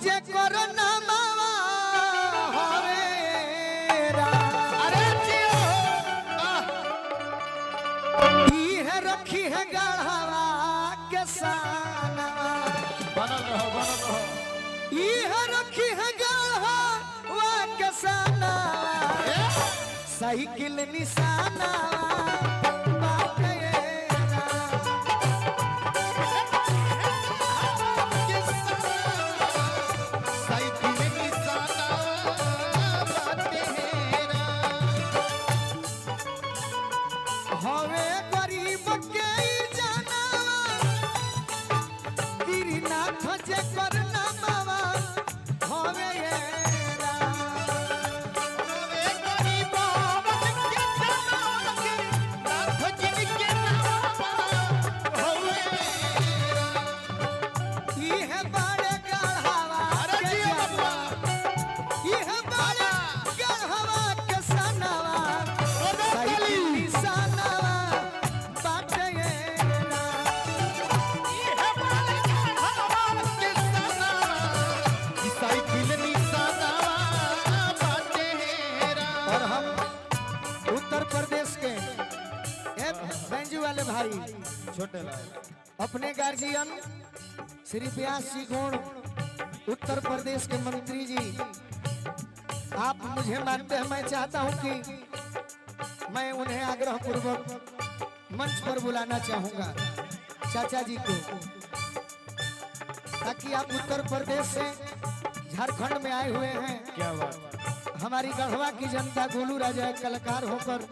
जे करो नामावा हवे रा अरे जियो ई है रखी है गढ़वा के सानवा बनल रहो ई है रखी है गढ़वा के सानवा साइकिल निशाना हवे गरीब के जाना गिरिनाथ जे करना बाबा हवे वाले भाई छोटे लाल अपने गार्जियन श्री व्यास जी गुण उत्तर प्रदेश के मंत्री जी, आप मुझे मानते हैं, मैं चाहता हूं कि मैं उन्हें आग्रह पूर्वक मंच पर बुलाना चाहूंगा चाचा जी को, ताकि आप उत्तर प्रदेश से झारखंड में आए हुए हैं। क्या बात, हमारी गढ़वा की जनता गोलू राजा एक कलाकार होकर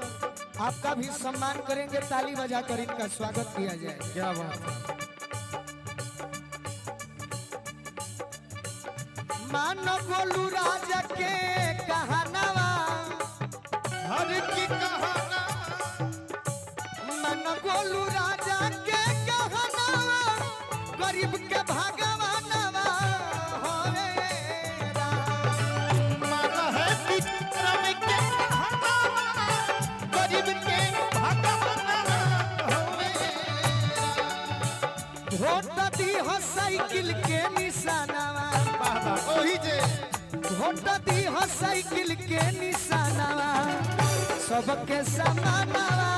आपका भी सम्मान करेंगे, ताली बजाकर इनका स्वागत किया जाए। क्या बात, मानो गोलू राजा के कहानवा हर की कहाना, मानो गोलू राजा के कहानवा गरीब के भगवानवा होवे रा मन है विक्रम के कहाना, गरीब के भगवान होवे वोट दी हो साइकिल के निशानवा ओही जे वोट दी हो साइकिल के निशानवा सबके समानवा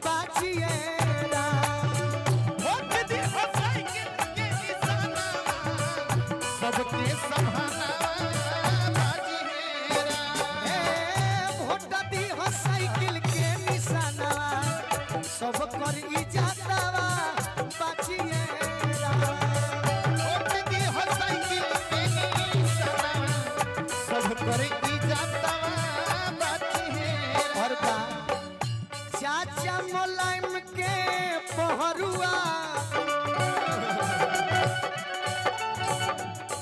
बाजिए रा वोट दी हो साइकिल के निशाना, सबके समाना बाजी हेरा। वोट दी हो साइकिल के निशानवा सब कर इजातवा बाजिए रा वोट दी हो साइकिल के निशाना, सब करे इजातवा बाजी हेरा। और बा चाचा मोलाइम के पहरुआ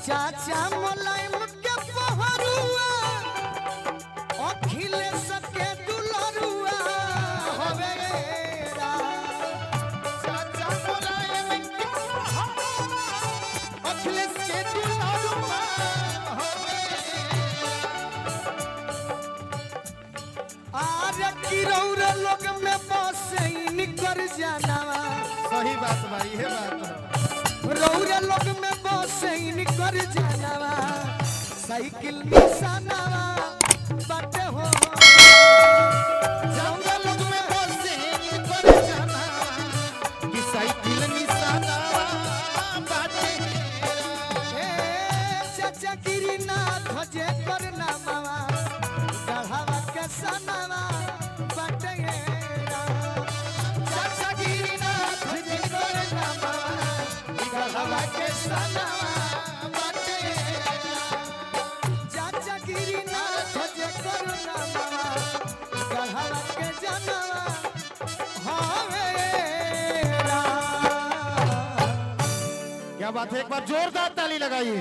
चाचा मोलाइम के पहरुआ अखिलेश के दुलरुआ होवे रा चाचा मुलायम के अखिलेश के दुलारुआ होवे। आर किरौर लोग में बसे निकर जानवा सही बात भाई, ये बात रौरे लोग में बसे निकर जानवा साइकिल निशानवा बाटे हो जाऊंगा लोग में बसे कर जाना कि साइकिल निशाना बाटे ए चाचा गिरिनाथ जे करना मावा गढ़वा के सनवा बाटे चाचा गिरिनाथ जे करना मावा गढ़वा के सनवा बाटे चाचा गिरिनाथ जे करना मावा गढ़वा के जनवा होवे रा क्या बात है, एक बार जोरदार ताली लगाइए।